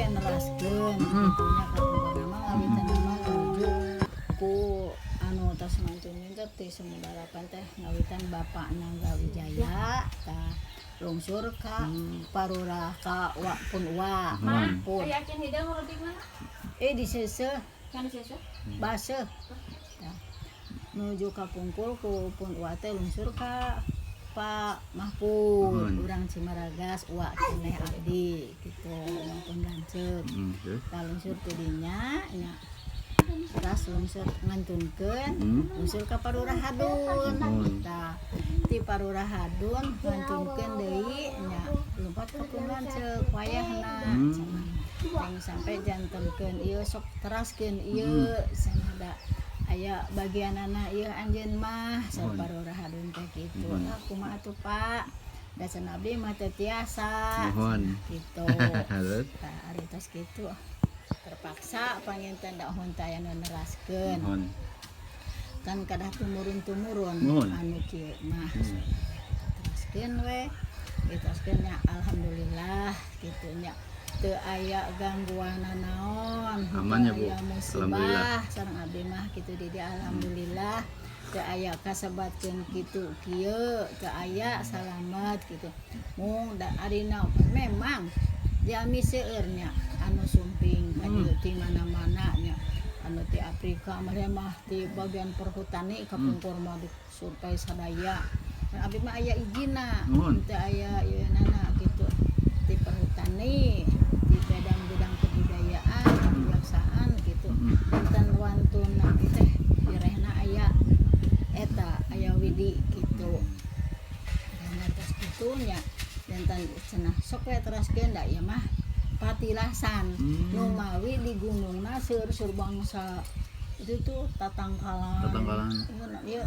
oke neraskeun nya kapungkur nama ngawitan nama nuju ku anu tos mantunin teh semudarapan teh ngawitan bapakna Gawijaya tah lungsur ka Parurah ka pun wa pun yakin hidang leutik mana di seuseuh kan seuseuh baseuh nuju ka Pungkul ku pun wa teh lungsur ka Pak Mahpud urang Cimaragas wa keneh abdi kitu pun lanceuk tah lungsur teh dinya nya ras lungsur ngantunkeun lungsur ka Parurah Hadun tah ti Parurah Hadun ngantunkeun deui nya lumpat ka pun lanceuk wayahna cenah sampai jantenkeun ieu sok teraskeun ieu sanada aya bagianana ieu anjeun mah sok Parurah Hadun teh kitu nah kumaha atuh Pak da cenah abdi mah teu tiasa kitu tah ari tos kitu terpaksa panginten da honta aya nu neraskeun kan kadah tumurun anu kieu mah teraskeun we diteraskeun nya alhamdulillah kitu nya teu aya gangguan naon aman ya Bu musibah sareng abdi mah kitu di alhamdulillah teu aya kasebatkeun kitu kieu teu aya salamet kitu mung da arina memang jami seueur nya anu sumping ka dieu ti mana-mana nya anu ti Afrika mah ti bagian perhutani kapungkur mah survei sadaya abdi mah aya izina teu aya yeunana kitu ti perhutani di bidang-bidang kebudayaan kebiasaan gitu dan wantuna teh direhna aya eta aya widi gitu dan atas kitu nya dan cenah sok we teraskeun da ieu mah patilasan nu mawi di gunungna seueur bangsa itu tuh tatangkalan ieu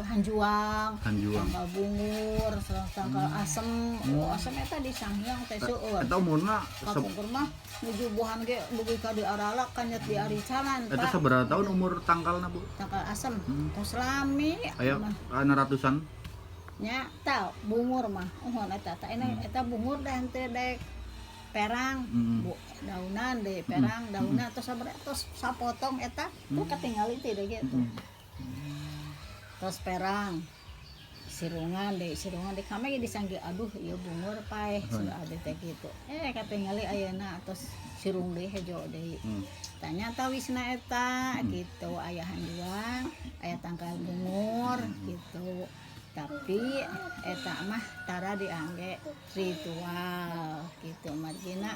hanjuang tangkal bungur tangkal asem asem eta di Sanghyang teh seueur eta umurna kapungkur mah nuju buhan ge beuki ka di Aralak kanyet di Aricalan eta sabaraha tahun umur tangkalna Bu tangkal asem tos lami aya kana ratusan nya tah bungur mah uhon eta tah eta bungur dah henteu dek perang Bu daunan deh perang daunan tos sabaraha tos sapotong eta tuh katingali teh deh gitu tos perang sirungan di kami disangge aduh ieu bungur paeh sudah ada teh kitu katingali ayeuna tos sirung deui hejo deui tanya tawisna eta kitu aya hanjuang aya tangkal bungur gitu tapi eta mah tara diangge ritual gitu margina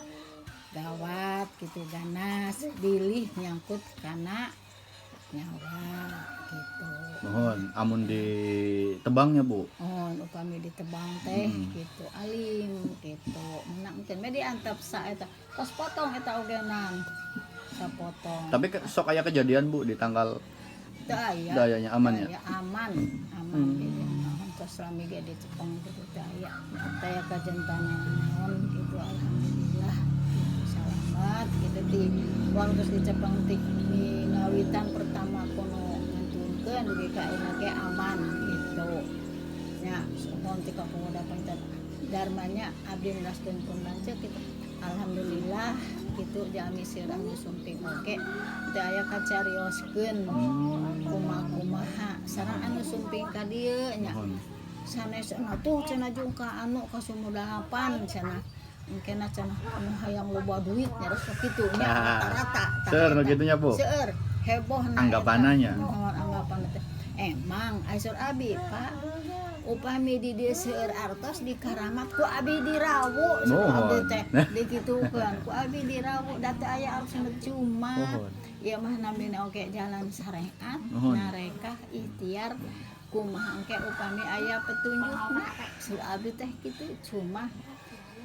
gawat gitu ganas dilih nyangkut kana nyawa gitu mohon amun ditebangnya Bu upami ditebang teh gitu alim gitu menang teh me diantep sa eta tos potong eta ogenan sapotong tapi sok aya kejadian Bu di tanggal teu aya dayanya aman ya aman tos lami ge di Jepang gitu teh aya teh kajentanan naon gitu alhamdulillah gitu selamat gitu di uang terus di Jepang di ngawitan pertama kono ngantunkeun di KIN ge aman gitu nya mohon ti kapemuda panten darmanya abdi neraskeun pun lanceuk gitu alhamdulillah gitu jami sirang sumping oge teu aya kacarioskeun kumaha sareng anu sumping ka dieu nya sanesna tuh cenah jungka anu ka sumudalapan cenah engkena cenah anu hayang loba duit nyaros kitu nya rata-rata seueur nu kitu nya Bu seueur hebohna anggapanana anggapan teh emang aisur abi Pak upami di dieu seueur artos di karamat ku abi dirawu abdi teh dikitukeun ku abi dirawu da teu aya artos cuma ieu mah namina oge jalan syariat narekah ikhtiar kumaha engke upami aya petunjukna sur abdi teh kitu cuma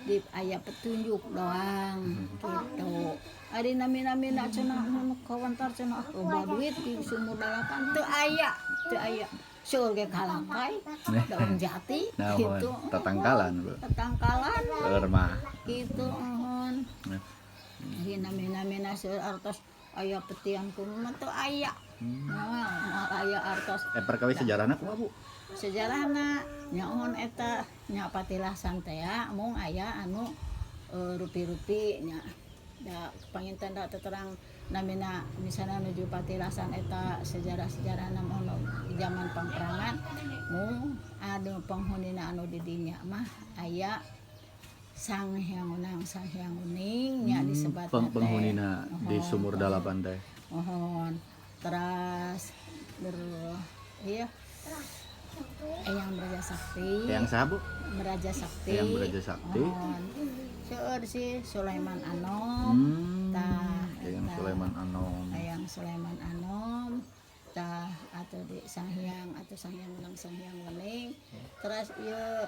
di aya petunjuk doang gitu ari nami-namina cenah anu kawantar cenah loba duit di sumur dalapan teu aya seueur ge kalangkai daun jati gitu tatangkalan Bu seueur mah kitu ari nami-namina seueur artos aya petian kumaha teu aya aya artos perkawis sejarahna kumaha Bu sejarahna nyaon eta nya patilasan teh mung aya anu rupi-rupi nya da panginten da terang namina misalnya nuju patilasan eta sejarah-sejarah nam ono di zaman pangperangan mung anu penghunina anu di dinya mah aya Sang Hyang Unang Sang Hyang Uning nya disebat penghunina di sumur dalapan teh. Mohon teras iya Eyang Braja Sakti. Yang saha Bu? Braja Sakti. Eyang Braja Sakti. Seueur si Sulaiman Anom. Eyang Sulaiman Anom. Eyang Sulaiman Anom. Tah atuh di Sang Hyang atau Sang Hyang Unang Sang Hyang Wening. Terus ieu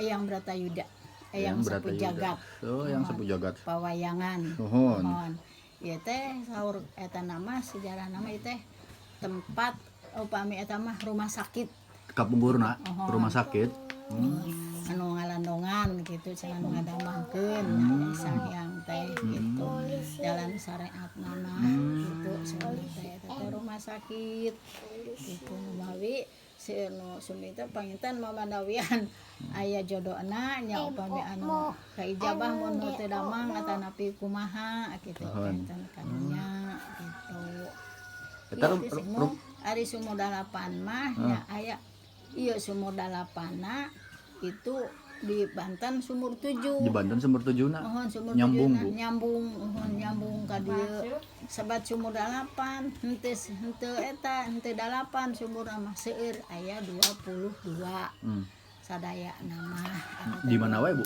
Eyang Bratayuda. Eyang Sapu Jagat. Oh, Eyang Sapu Jagat. Pawayangan. Nuhun. Ieu teh saur eta nama sejarah nama ieu teh tempat upami eta mah rumah sakit. Kapungkurna rumah sakit. Anu ngalandongan gitu cenah anu ngadamangkeun Sang Hyang teh gitu. Jalan syariat nama gitu sebenarnya teh rumah sakit. Gitu mawi seueur sumita panginten mamandawian aya jodohna nya upami anu kaijabah mun teu damang atanapi kumaha gitu panginten kadunya gitu. Eta ari sumur dalapan mah nya aya ieu sumur dalapana itu di Banten sumur 7. Di Banten sumur 7 na. Nyambung Bu. Nyambung ka dieu. Sabat sumur dalapan henteu eta henteu dalapan sumur mah seueur aya 22. Sadaya nama. Di mana wae Bu?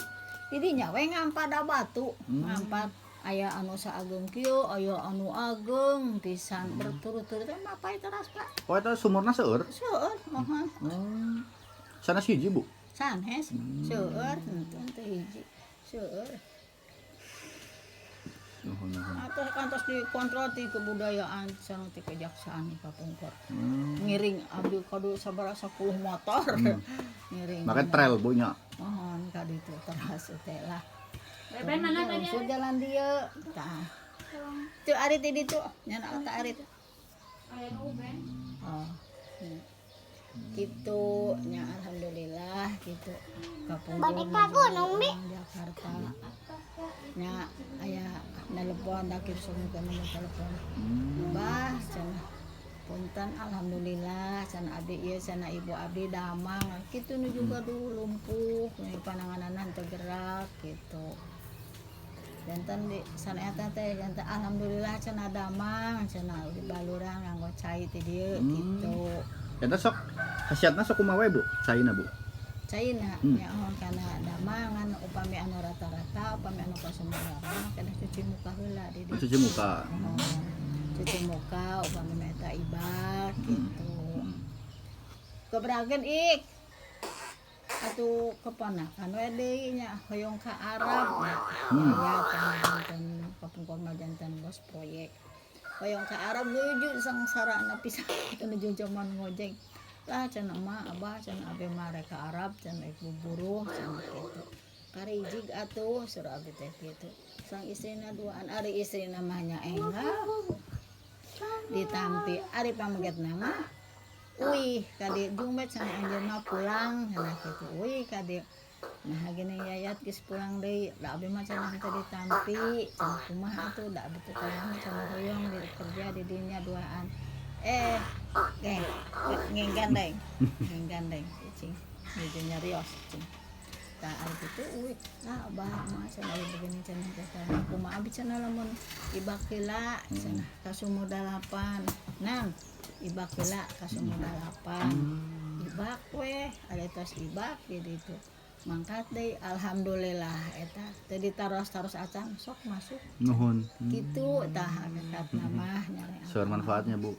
Di dinya we ngampada batu. Ngampat aya anu saageng kieu, aya anu ageng pisan berturut-turut mah pae teras Pak. Oh eta sumurna seueur? Seueur, mohon. Sanes hiji Bu? Sanes, seueur henteu hiji. Seueur. Atau kantos dikontrol ti kebudayaan sareng ti kejaksaan Kapungkur. Ngiring abdi kadu sabaraha 10 motor. Ngiring. Make trail Bu nya. Mohon ka ditu teras teh lah. Beben mana tadi? Sur jalan dia. Tah. Teu arit di ditu, nya teh arit. Oh. Gitu nya alhamdulillah gitu Kapungkur Jakarta nya aya telepon dakir sungkeun nomor telepon bah cenah punten alhamdulillah cenah abdi ieu cenah ibu abdi damang kitu nu juga dulu lumpuh nya pananganan teu gerak gitu janten di sana eta teh janten alhamdulillah cenah damang cenah di baluran nganggo cai ti dieu gitu. Eta sok khasiatna sok kumaha wae Bu? Caina Bu. Caina nya kana damangan upami anu rata-rata upami anu kasumbaran kana cuci muka heula di dieu. Cuci muka. Cuci muka upami eta ibak gitu. Kebragen ik atuh keponakan we deui nya hoyong ka Arab nya. Ya janten Kapungkur mah janten bos proyek. Hoyong ka Arab nuju sangsarana pisan nuju zaman ngojek. Lah cenah mah abah cenah abeh mah rek ka Arab cenah rek buburuh cenah kitu. Karijig atuh surah abdi teh kitu. Sang istrina duaan ari istrina mah nya enggak. Ditampi ari pamagetna mah uih kadi jumet cenah anjeun mah pulang cenah kitu. Uih kadi nah gini yayat geus pulang deui da abdi mah cenah teh ditampi cenah kumaha atuh da abdi teh kayang cenah hoyong di kerja di dinya duaan ngenggandeng cing di nyarios cing tah ari kitu uih abah mah cenah begini cenah teh kumaha abdi cenah lamun ibak heula cenah ka sumur dalapan nang ibak heula ka sumur dalapan ibak we ari tos ibak di ditu mangkat deui alhamdulillah eta teu ditaros-taros acan sok masuk Nuhun. kitu tah hakikatna mah nyari Seueur manfaatnya Bu.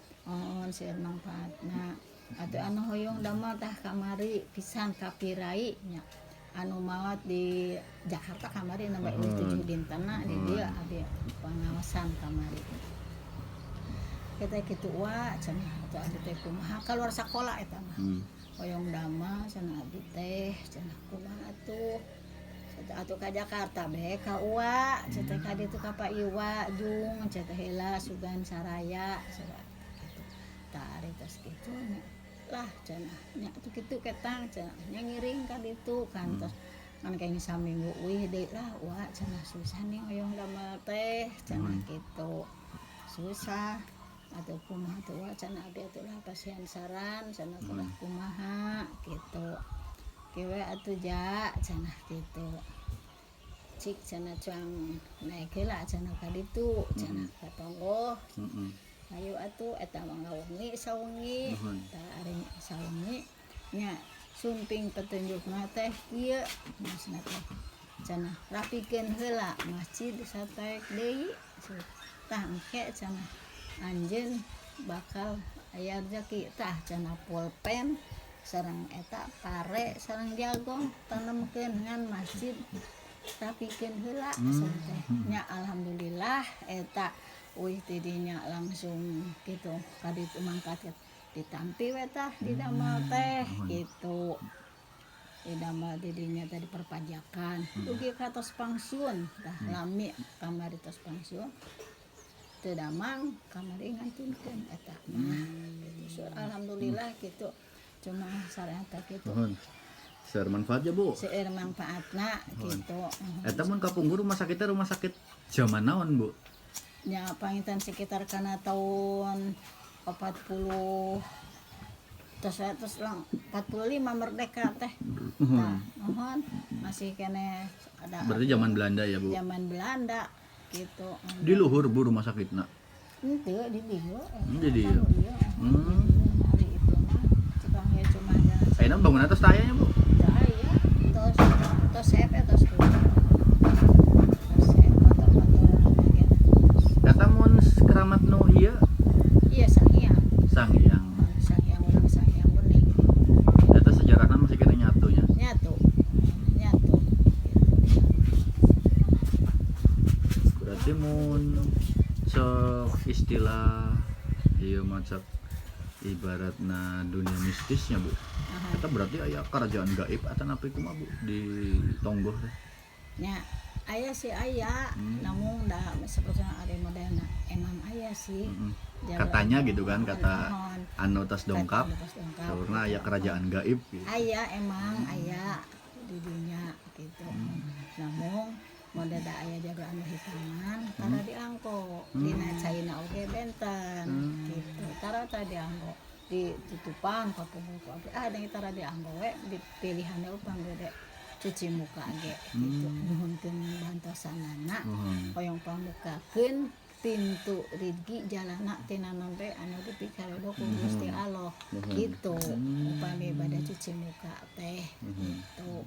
seueur manfaatna atuh anu hoyong damel tah kamari pisan kapirai nya anu maot di Jakarta kamari nambah 7 dintenna di dieu abdi pengawasan kamari kita kitu wa cenah atuh abdi teh kumaha keluar sakola eta mah hoyong damel cenah abdi teh cenah kumaha atuh atuh ka Jakarta be ka Uwa cenah ka ditu ka Pak Iwa Jung cenah heula Sugan Saraya cenah kitu tah ari tos kitu lah cenah nya atuh kitu ketang cenah nya ngiring ka ditu kantos kan kayak saminggu wih deui lah wa cenah susah nih hoyong damel teh cenah gitu susah atau kumaha tuh wa cenah abdi atuh lah pasiehan saran cenah kumaha kumaha gitu kieu atuh ja cenah gitu cik cenah cuang naik heula cenah ka ditu cenah ka tonggo ayo atuh eta mangga wengi sawengi tah ari sawengi nya sumping petunjukna teh kieu maksudna teh cenah rapikeun heula masjid satek deui tah engke cenah anjeun bakal aya rezeki tah cenah pulpen sareng eta pare sareng jagong tanemkeun ngan masjid rapikeun heula teh nya alhamdulillah eta wih tidinya langsung gitu kaditu mangkat ditampi we tah di damel teh gitu di damel didinya tadi perpajakan dugi ka tos pangsiun dah lami kamari tos pangsiun teu damang kamari ngantunkeun eta gitu. Alhamdulillah gitu cuma sareata gitu Seueur manfaatnya Bu. seueur manfaatna gitu Eta mun kapungkur rumah sakit zaman naon Bu? nya pangitan sekitar kana tahun 40 terus lang 45 merdeka teh nah mohon masih kene ada Berarti zaman Belanda ya Bu? zaman Belanda gitu Di luhur Bu rumah sakitna? henteu di dieu Di dieu. hari itu mah tukang ya cuma ada Ayeuna bangunan tos tayanya Bu? aya tos sep tos motor-motor Eta mun keramat nu ieu iya sangyang Sangyang. urang sangyang bening Eta sejarahna masih kena nyatunya. nyatu Berarti mun sok istilah ieu macak ibaratna dunia mistisnya Bu. Eta berarti aya kerajaan gaib atanapi kumaha Bu di Tonggoh teh. nya aya sih aya namun dah seperti ada modern emang aya sih Katanya gitu kan kata anu tas dongkap saurna aya kerajaan gaib gitu. aya emang aya di dunia gitu namun mode da aya jaga anu hitangan tara diangko dina China oge benten gitu tara diangko ditutupan kapungkur ada yang tara diangko we dipilihanna upang gede cuci muka ge gitu nuhunkeun bantosanana hoyong pamukakeun pintu rizki jalana tina nombe anu dipikaredo ku Gusti Allah gitu upami bada cuci muka teh gitu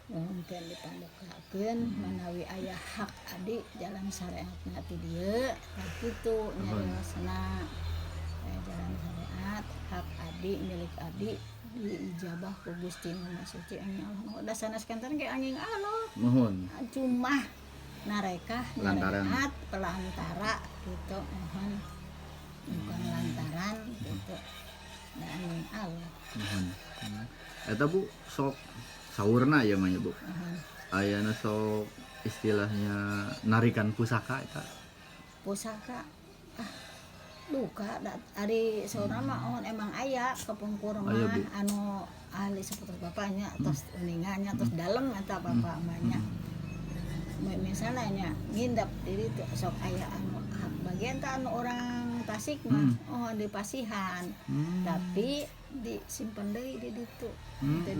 mungkin dipamukakeun manawi aya hak adi jalan syariatna ti dieu kitu nyariosna jalan syariat hak adi milik adi diijabah ku Gusti Maha Suci angin Allah da sanes kanten ge angin Allah Mohon. cuma nareka nyariat pelantara gitu mohon bukan lantaran gitu da angin Allah Mohon. Eta Bu sok saurna ya mah ya Bu. Ayana sok istilahnya narikan pusaka eta. Pusaka duka ari saudara mah emang aya kepungkur mah anu ahli seputar bapaknya terus uningannya terus dalam eta bapak emaknya misalnya ngindap diri tuh sok aya anu bagian teh anu orang Tasik mah di Pasihan tapi disimpen deui di ditu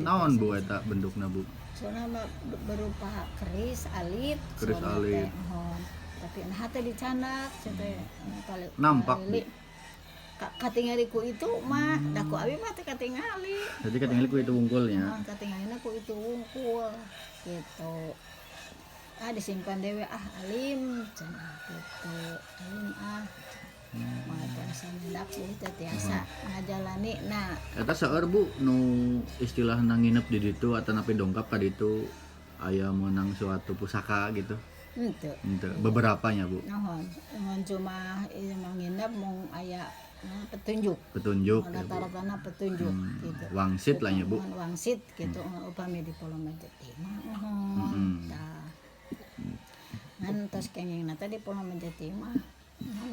Naon Bu eta bentukna Bu? soalnya mah berupa keris alit tapi nah teh dicanak teh nampak katingali ku itu mah da ku abi mah teh katingali jadi katingali ku itu wungkulnya katingalina ku itu wungkul gitu disimpan dewe alim cenah gitu alim mah tiasa ngendap teh tiasa ngajalani nah eta seueur Bu nu istilahna nginep di ditu atanapi dongkap ka ditu aya meunang suatu pusaka gitu. Henteu. Beberapanya Bu. Naon cuma emang nginep mung aya petunjuk rata-ratana petunjuk gitu wangsit lah ya Bu wangsit gitu upami di Pulau Majetimah tah ngan tos kenging teh di Pulau Majetimah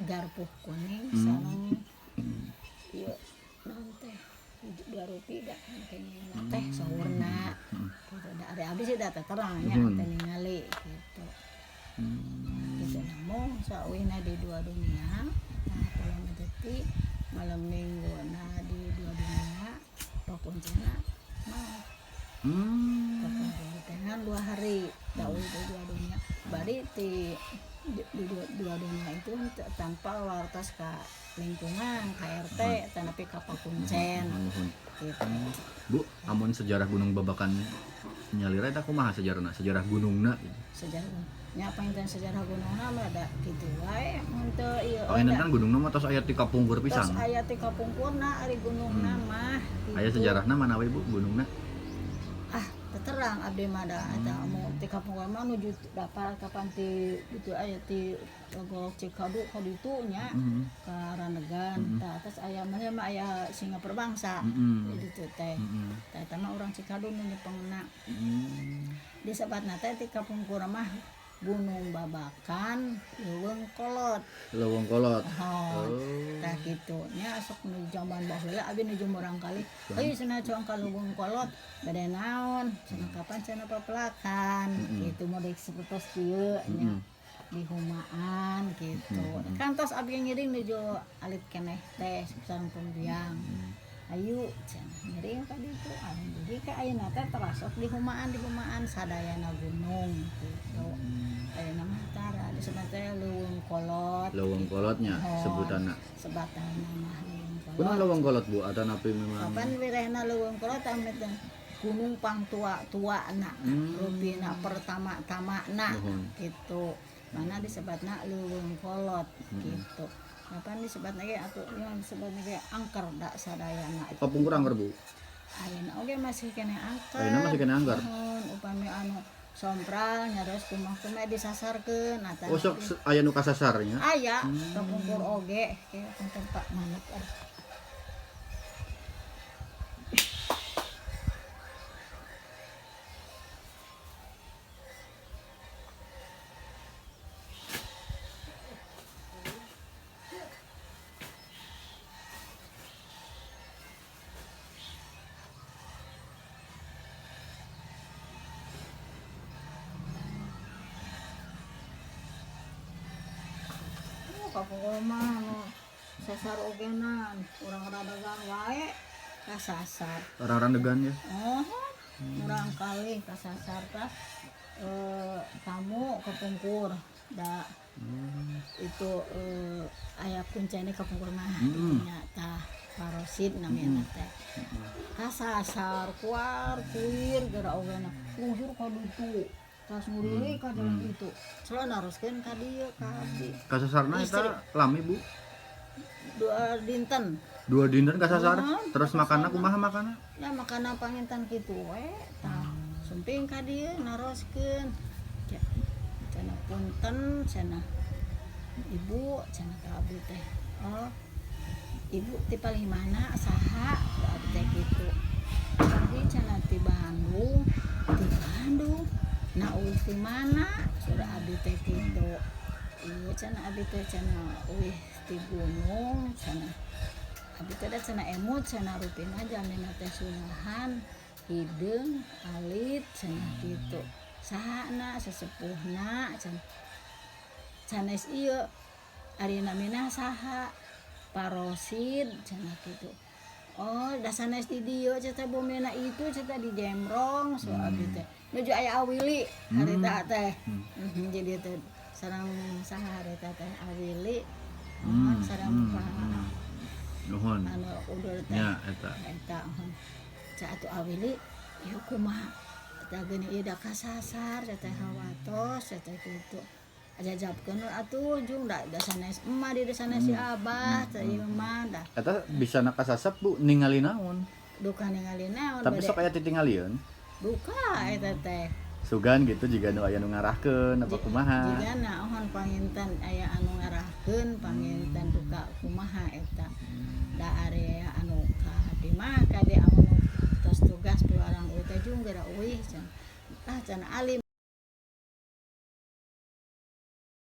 garpuh kuning sareng ieu naon teh Garupi da kenging teh saurna gitu Da ari abdi sih da terang nya teu ningali gitu. Gitu namun sauwihna di dua dunia, nah kalau menjadi malam minggu nah di dua dunia pakuncena maaf. Dengan 2 hari tahu itu dua dunia. Bari di dua dunia itu tanpa wartos ka lingkungan KRT tanapi ka pakuncen. Gitu. Bu, amun sejarah Gunung Babakan nyalira eta kumaha sejarahna? Sejarah gunungna gitu. Sejarah nya painten sejarah gunungna mah da kitu wae mun teu ieu. Painten kan gunungna mah tos aya ti kapungkur pisan. Tos aya ti kapungkurna ari gunungna mah. Aya sejarahna mana we Bu gunungna? Terang abdi mah da eta mun ti kapungkur mah nuju dapar kapan ti itu aya ti Logok Cikadu ka ditu nya ka Ranegan. Tah atas aya mah aya singa perbangsa. Di ditu teh. Tah eta mah urang Cikadu nu nyepengna. Disebutna teh ti kapungkur mah Gunung Babakan Leuweung Kolot. Leuweung Kolot. Oh. Tah kitu nya sok nu jaman baheula abi nuju murang kali. Euy cenah coong ka Leuweung Kolot bade naon? Cenah kapan cenah papelakan. Kitu modek sapertos kieu nya. Di humaan gitu. Kan tos abi ngiring nuju alit keneh teh sareng pembiang. Ayu cenah ngiring ka ditu. Jadi ka ayeuna teh terasok di humaan sadayana gunung gitu. Ayeuna mah tara disebut teh Leuweung Kolot. Leuweung Kolotnya sebutanna. Sebutanna mah Leuweung Kolot. Kunaon Leuweung Kolot Bu? Atan api memang. Kapan wirehna Leuweung Kolot amit gunung pang tua-tuana. Rupina pertama-tamana gitu. Mana disebutna Leuweung Kolot gitu. Kapan disebutna ge atuh yang disebutna ge angker da sadayana. Kapungkur angker Bu? Ayeuna oge masih keneh angker. Ayeuna masih keneh angker. Upami anu sompral nyaros kumaha disasarkeun atan. Oh sok aya nu kasasarnya. Aya kapungkur oge ke punten Pak Manuk. Kapungkur mah anu sasar ogenan urang radagang wae kasasar. Orang Randegan ya. Urang kali kasasar tah tamu kapungkur da itu aya kuncene kapungkur mah nya tah parosid namanya teh. Kasasar kuar kuir gara ogena lungsur ka ditu. Tas ngurili ka jalan itu. Selalu naroskeun ka dieu ka abdi. Kasasarna eta lami Bu? 2 dinten. 2 dinten kasasar. Terus makanna kumaha makanna? Ya makanna panginten kitu we tah. Sumping ka dieu naroskeun. Cenah punten cenah ibu cenah ka abdi teh. Oh. Ibu ti paling mana saha ka abdi teh kitu. Abdi cenah ti Bandung. Nah ulti mana sudah abdi teh kitu. Ieu cenah abdi teh cenah euih ti gunung cenah. Abdi teh da cenah emut cenah rutina jamina teh sunahan hideung alit cenah kitu. Sahana sesepuhna cenah. Sanes ieu ari namina saha? Parosid cenah kitu. Oh, da sanes di dieu cenah bomena itu cenah di Jemrong so abdi teh. Nuju aya Awili harita teh. Jadi teh sareng saha harita teh Awili. Sareng nuhun. Anu udur teh. Nya eta. Eta ca atuh Awili ieu kumaha? Eta geuni ieu da kasasar teh hawatos teh kitu. Ajajabkeun atuh jung da sanes emah di sanes si Abah teh ieu mah da. Eta bisa na kasasap Bu ningali naon? Duka ningali naon. Tapi sok aya titingalieun. Duka eta teh. Sugan gitu jika nu aya nu ngarahkeun apa kumaha. Jika naon panginten aya anu ngarahkeun panginten duka kumaha eta. Da area anu ka di mah ka di anu tos tugas piwarang ieu teh jeung geura euih can. Tah can alim